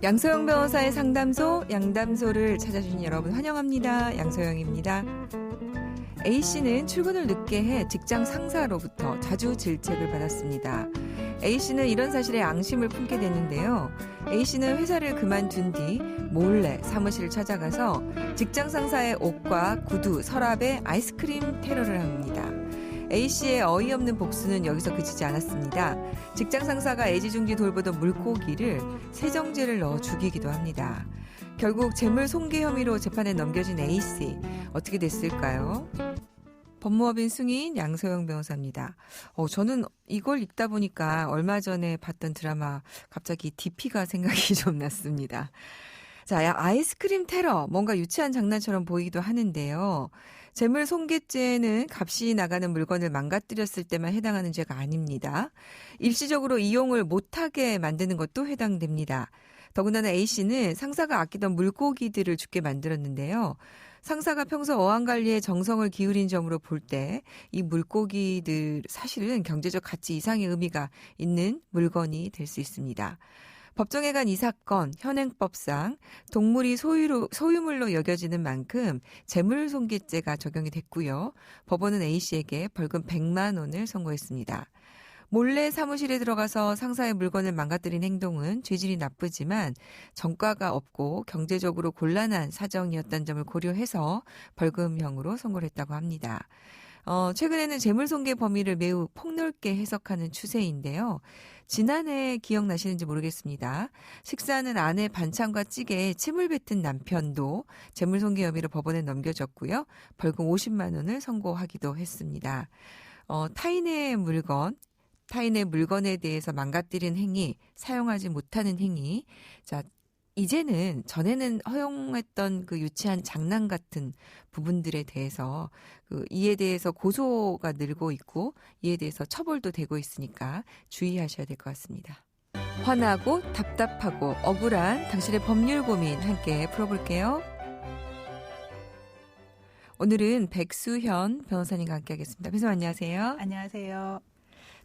양소영 변호사의 상담소, 양담소를 찾아주신 여러분 환영합니다. 양소영입니다. A씨는 출근을 늦게 해 직장 상사로부터 자주 질책을 받았습니다. A씨는 이런 사실에 앙심을 품게 됐는데요. A씨는 회사를 그만둔 뒤 몰래 사무실을 찾아가서 직장 상사의 옷과 구두, 서랍에 아이스크림 테러를 합니다. A씨의 어이없는 복수는 여기서 그치지 않았습니다. 직장 상사가 애지중지 돌보던 물고기를 세정제를 넣어 죽이기도 합니다. 결국 재물 손괴 혐의로 재판에 넘겨진 A씨. 어떻게 됐을까요? 법무법인 승인 양소영 변호사입니다. 저는 이걸 읽다 보니까 얼마 전에 봤던 드라마 갑자기 DP가 생각이 좀 났습니다. 자, 아이스크림 테러, 뭔가 유치한 장난처럼 보이기도 하는데요. 재물 손괴죄는 값이 나가는 물건을 망가뜨렸을 때만 해당하는 죄가 아닙니다. 일시적으로 이용을 못하게 만드는 것도 해당됩니다. 더군다나 A씨는 상사가 아끼던 물고기들을 죽게 만들었는데요. 상사가 평소 어항관리에 정성을 기울인 점으로 볼 때 이 물고기들 사실은 경제적 가치 이상의 의미가 있는 물건이 될 수 있습니다. 법정에 간 이 사건, 현행법상 동물이 소유물로 여겨지는 만큼 재물손괴죄가 적용이 됐고요. 법원은 A씨에게 벌금 100만 원을 선고했습니다. 몰래 사무실에 들어가서 상사의 물건을 망가뜨린 행동은 죄질이 나쁘지만 전과가 없고 경제적으로 곤란한 사정이었다는 점을 고려해서 벌금형으로 선고를 했다고 합니다. 최근에는 재물손괴 범위를 매우 폭넓게 해석하는 추세인데요. 지난해 기억나시는지 모르겠습니다. 식사하는 아내 반찬과 찌개에 침을 뱉은 남편도 재물손괴 혐의로 법원에 넘겨졌고요. 벌금 50만 원을 선고하기도 했습니다. 타인의 물건에 대해서 망가뜨린 행위, 사용하지 못하는 행위. 자, 이제는 전에는 허용했던 그 유치한 장난 같은 부분들에 대해서 이에 대해서 고소가 늘고 있고 이에 대해서 처벌도 되고 있으니까 주의하셔야 될 것 같습니다. 화나고 답답하고 억울한 당신의 법률 고민 함께 풀어볼게요. 오늘은 백수현 변호사님과 함께 하겠습니다. 변호사님 안녕하세요. 안녕하세요.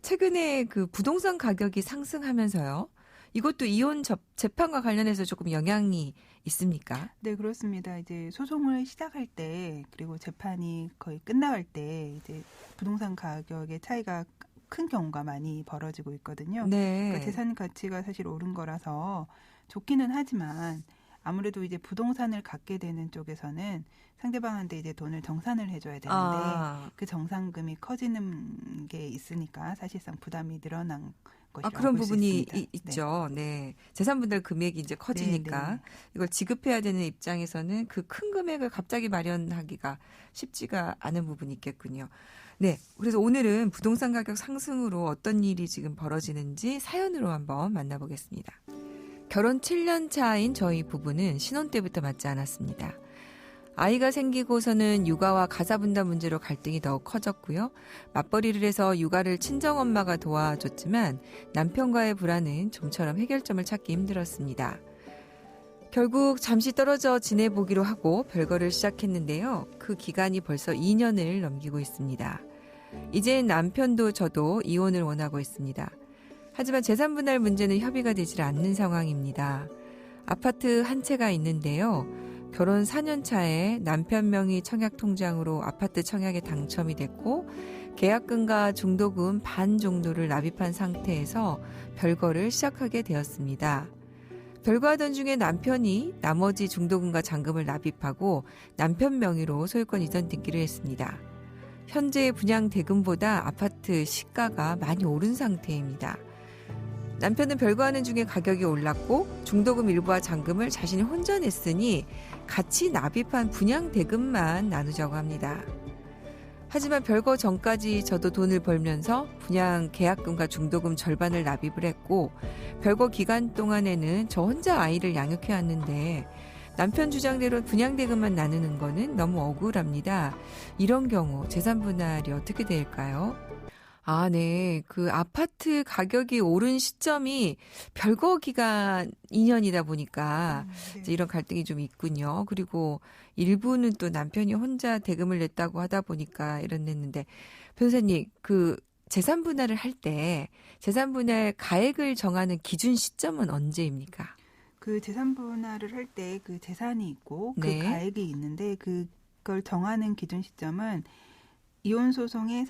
최근에 그 부동산 가격이 상승하면서요. 이것도 이혼 재판과 관련해서 조금 영향이 있습니까? 네, 그렇습니다. 이제 소송을 시작할 때 그리고 재판이 거의 끝나갈 때 이제 부동산 가격의 차이가 큰 경우가 많이 벌어지고 있거든요. 네. 그러니까 재산 가치가 사실 오른 거라서 좋기는 하지만 아무래도 이제 부동산을 갖게 되는 쪽에서는 상대방한테 이제 돈을 정산을 해줘야 되는데 그 정산금이 커지는 게 있으니까 사실상 부담이 늘어난 것이라고 그런 볼 수 부분이 있습니다. 있죠. 네. 재산 분할 금액이 이제 커지니까 네. 이걸 지급해야 되는 입장에서는 그 큰 금액을 갑자기 마련하기가 쉽지가 않은 부분이 있겠군요. 네. 그래서 오늘은 부동산 가격 상승으로 어떤 일이 지금 벌어지는지 사연으로 한번 만나보겠습니다. 결혼 7년 차인 저희 부부는 신혼 때부터 맞지 않았습니다. 아이가 생기고서는 육아와 가사 분담 문제로 갈등이 더욱 커졌고요. 맞벌이를 해서 육아를 친정엄마가 도와줬지만 남편과의 불화는 좀처럼 해결점을 찾기 힘들었습니다. 결국 잠시 떨어져 지내보기로 하고 별거를 시작했는데요. 그 기간이 벌써 2년을 넘기고 있습니다. 이제 남편도 저도 이혼을 원하고 있습니다. 하지만 재산 분할 문제는 협의가 되질 않는 상황입니다. 아파트 한 채가 있는데요. 결혼 4년 차에 남편 명의 청약 통장으로 아파트 청약에 당첨이 됐고 계약금과 중도금 반 정도를 납입한 상태에서 별거를 시작하게 되었습니다. 별거하던 중에 남편이 나머지 중도금과 잔금을 납입하고 남편 명의로 소유권 이전 등기를 했습니다. 현재 분양 대금보다 아파트 시가가 많이 오른 상태입니다. 남편은 별거하는 중에 가격이 올랐고 중도금 일부와 잔금을 자신이 혼자 냈으니 같이 납입한 분양 대금만 나누자고 합니다. 하지만 별거 전까지 저도 돈을 벌면서 분양 계약금과 중도금 절반을 납입을 했고 별거 기간 동안에는 저 혼자 아이를 양육해 왔는데 남편 주장대로 분양 대금만 나누는 거는 너무 억울합니다. 이런 경우 재산 분할이 어떻게 될까요? 네. 그 아파트 가격이 오른 시점이 별거 기간 2년이다 보니까 네. 이제 이런 갈등이 좀 있군요. 그리고 일부는 또 남편이 혼자 대금을 냈다고 하다 보니까 이랬는데 변호사님, 그 재산 분할을 할 때 재산 분할 가액을 정하는 기준 시점은 언제입니까? 그 재산 분할을 할 때 그 재산이 있고 그 네. 가액이 있는데 그걸 정하는 기준 시점은 이혼 소송의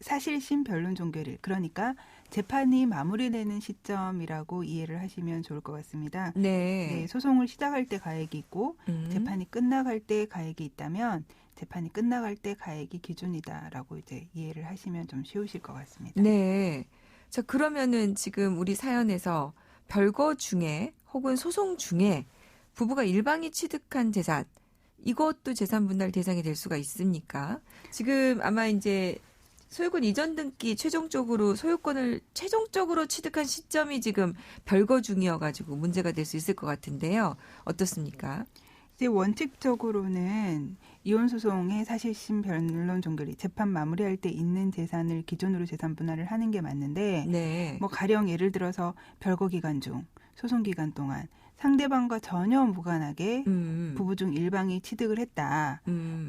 사실심 변론 종결일, 그러니까 재판이 마무리되는 시점이라고 이해를 하시면 좋을 것 같습니다. 네. 소송을 시작할 때 가액이 있고 재판이 끝나갈 때 가액이 있다면 재판이 끝나갈 때 가액이 기준이다라고 이제 이해를 하시면 좀 쉬우실 것 같습니다. 네. 자, 그러면은 지금 우리 사연에서 별거 중에 혹은 소송 중에 부부가 일방이 취득한 재산, 이것도 재산 분할 대상이 될 수가 있습니까? 지금 아마 이제 소유권 이전 등기 소유권을 최종적으로 취득한 시점이 지금 별거 중이어가지고 문제가 될 수 있을 것 같은데요. 어떻습니까? 이제 원칙적으로는 이혼 소송의 사실심 변론 종결이 재판 마무리할 때 있는 재산을 기준으로 재산 분할을 하는 게 맞는데, 네. 뭐 가령 예를 들어서 별거 기간 중 소송 기간 동안 상대방과 전혀 무관하게 부부 중 일방이 취득을 했다.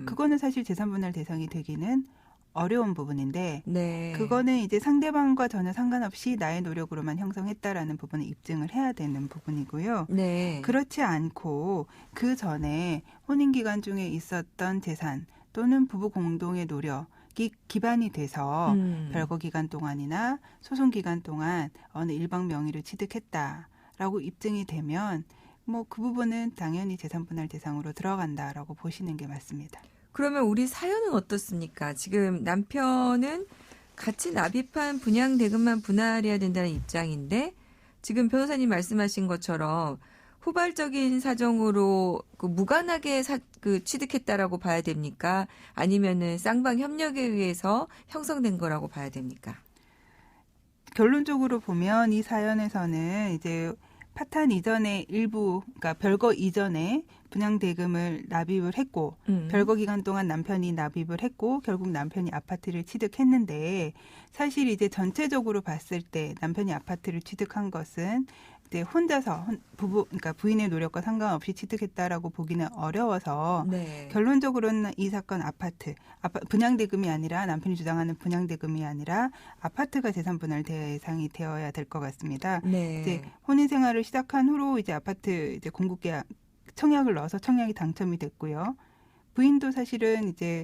그거는 사실 재산 분할 대상이 되기는 어려운 부분인데, 네. 그거는 이제 상대방과 전혀 상관없이 나의 노력으로만 형성했다라는 부분을 입증을 해야 되는 부분이고요. 네. 그렇지 않고 그 전에 혼인 기간 중에 있었던 재산 또는 부부 공동의 노력이 기반이 돼서 별거 기간 동안이나 소송 기간 동안 어느 일방 명의를 취득했다라고 입증이 되면 뭐 그 부분은 당연히 재산 분할 대상으로 들어간다라고 보시는 게 맞습니다. 그러면 우리 사연은 어떻습니까? 지금 남편은 같이 납입한 분양 대금만 분할해야 된다는 입장인데, 지금 변호사님 말씀하신 것처럼 후발적인 사정으로 무관하게 취득했다라고 봐야 됩니까? 아니면은 쌍방 협력에 의해서 형성된 거라고 봐야 됩니까? 결론적으로 보면 이 사연에서는 이제 파탄 이전에 일부, 그러니까 별거 이전에 분양 대금을 납입을 했고, 별거 기간 동안 남편이 납입을 했고, 결국 남편이 아파트를 취득했는데, 사실 이제 전체적으로 봤을 때 남편이 아파트를 취득한 것은 이제 혼자서 그러니까 부인의 노력과 상관없이 취득했다라고 보기는 어려워서, 네. 결론적으로는 이 사건 분양 대금이 아니라, 남편이 주장하는 분양 대금이 아니라 아파트가 재산 분할 대상이 되어야 될 것 같습니다. 네. 이제 혼인 생활을 시작한 후로 이제 아파트 이제 공급 계약 청약을 넣어서 청약이 당첨이 됐고요. 부인도 사실은 이제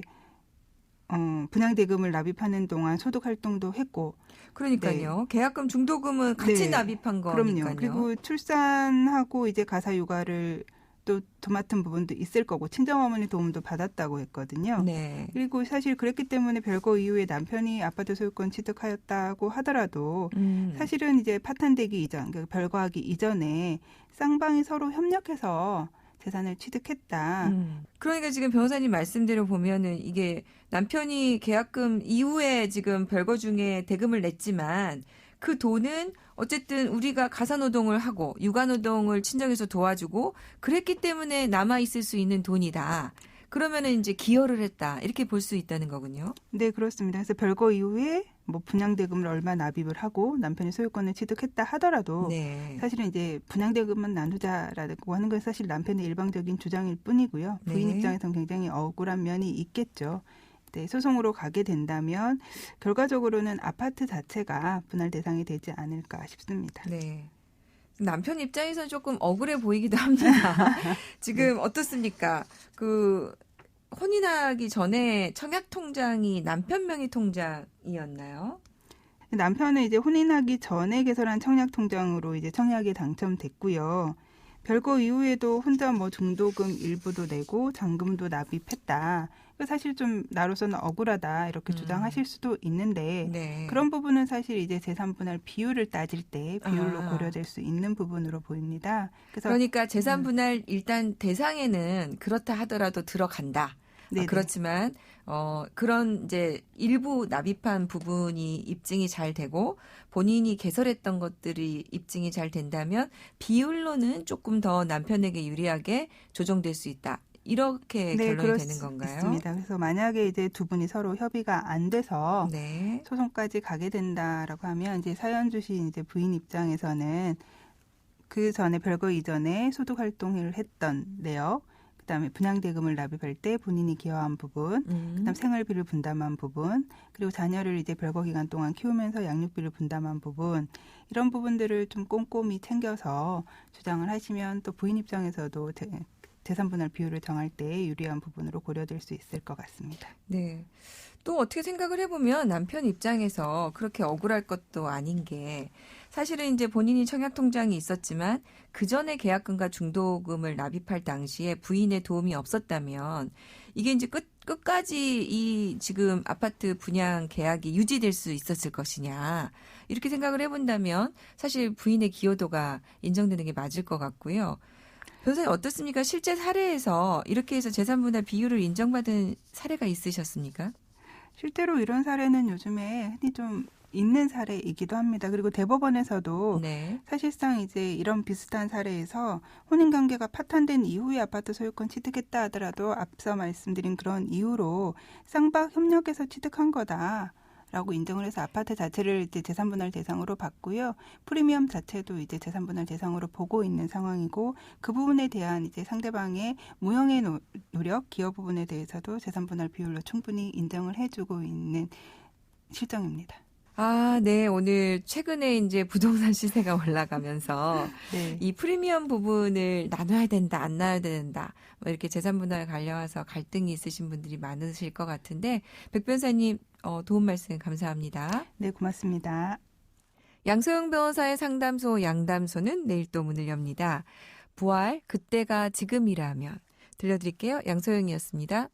분양 대금을 납입하는 동안 소득 활동도 했고, 그러니까요. 네. 계약금 중도금은 같이 네. 납입한 거니까요. 그럼요. 그리고 출산하고 이제 가사 육아를 또 도맡은 부분도 있을 거고, 친정어머니 도움도 받았다고 했거든요. 네. 그리고 사실 그랬기 때문에 별거 이후에 남편이 아파트 소유권 취득하였다고 하더라도 사실은 이제 파탄되기 이전, 그러니까 별거하기 이전에 쌍방이 서로 협력해서 재산을 취득했다. 그러니까 지금 변호사님 말씀대로 보면은 이게 남편이 계약금 이후에 지금 별거 중에 대금을 냈지만 그 돈은 어쨌든 우리가 가사노동을 하고 육아노동을 친정에서 도와주고 그랬기 때문에 남아있을 수 있는 돈이다. 그러면은 이제 기여를 했다. 이렇게 볼 수 있다는 거군요. 네, 그렇습니다. 그래서 별거 이후에 뭐 분양 대금을 얼마 납입을 하고 남편이 소유권을 취득했다 하더라도 네. 사실은 이제 분양 대금만 나누자라고 하는 건 사실 남편의 일방적인 주장일 뿐이고요. 부인 네. 입장에서는 굉장히 억울한 면이 있겠죠. 네, 소송으로 가게 된다면 결과적으로는 아파트 자체가 분할 대상이 되지 않을까 싶습니다. 네. 남편 입장에서는 조금 억울해 보이기도 합니다. 지금 어떻습니까? 혼인하기 전에 청약 통장이 남편 명의 통장이었나요? 남편은 이제 혼인하기 전에 개설한 청약 통장으로 이제 청약에 당첨됐고요. 별거 이후에도 혼자 뭐 중도금 일부도 내고 잔금도 납입했다. 사실 좀 나로서는 억울하다 이렇게 주장하실 수도 있는데 네. 그런 부분은 사실 이제 재산 분할 비율을 따질 때 비율로 고려될 수 있는 부분으로 보입니다. 그래서 그러니까 재산 분할 일단 대상에는 그렇다 하더라도 들어간다. 그렇지만 그런 이제 일부 납입한 부분이 입증이 잘 되고 본인이 개설했던 것들이 입증이 잘 된다면 비율로는 조금 더 남편에게 유리하게 조정될 수 있다. 이렇게 결론이 되는 건가요? 있습니다. 그래서 만약에 이제 두 분이 서로 협의가 안 돼서 네. 소송까지 가게 된다라고 하면 이제 사연 주신 이제 부인 입장에서는 그 전에 별거 이전에 소득 활동을 했던 내역, 그다음에 분양대금을 납입할 때 본인이 기여한 부분, 그다음 생활비를 분담한 부분, 그리고 자녀를 이제 별거 기간 동안 키우면서 양육비를 분담한 부분, 이런 부분들을 좀 꼼꼼히 챙겨서 주장을 하시면 또 부인 입장에서도 재산 분할 비율을 정할 때 유리한 부분으로 고려될 수 있을 것 같습니다. 네. 또 어떻게 생각을 해보면 남편 입장에서 그렇게 억울할 것도 아닌 게 사실은 이제 본인이 청약통장이 있었지만 그 전에 계약금과 중도금을 납입할 당시에 부인의 도움이 없었다면 이게 이제 끝까지 이 지금 아파트 분양 계약이 유지될 수 있었을 것이냐. 이렇게 생각을 해본다면 사실 부인의 기여도가 인정되는 게 맞을 것 같고요. 변호사님 어떻습니까? 실제 사례에서 이렇게 해서 재산분할 비율을 인정받은 사례가 있으셨습니까? 실제로 이런 사례는 요즘에 흔히 좀 있는 사례이기도 합니다. 그리고 대법원에서도 네. 사실상 이제 이런 비슷한 사례에서 혼인관계가 파탄된 이후에 아파트 소유권 취득했다 하더라도 앞서 말씀드린 그런 이유로 쌍방 협력해서 취득한 거다라고 인정을 해서 아파트 자체를 이제 재산분할 대상으로 봤고요. 프리미엄 자체도 이제 재산분할 대상으로 보고 있는 상황이고 그 부분에 대한 이제 상대방의 무형의 노력, 기여 부분에 대해서도 재산분할 비율로 충분히 인정을 해주고 있는 실정입니다. 아, 네. 오늘 최근에 이제 부동산 시세가 올라가면서 네. 이 프리미엄 부분을 나눠야 된다, 안 나눠야 된다. 뭐 이렇게 재산분할 관련해서 갈등이 있으신 분들이 많으실 것 같은데 백 변호사님 도움 말씀 감사합니다. 네, 고맙습니다. 양소영 변호사의 상담소 양담소는 내일 또 문을 엽니다. 부활, 그때가 지금이라면 들려드릴게요. 양소영이었습니다.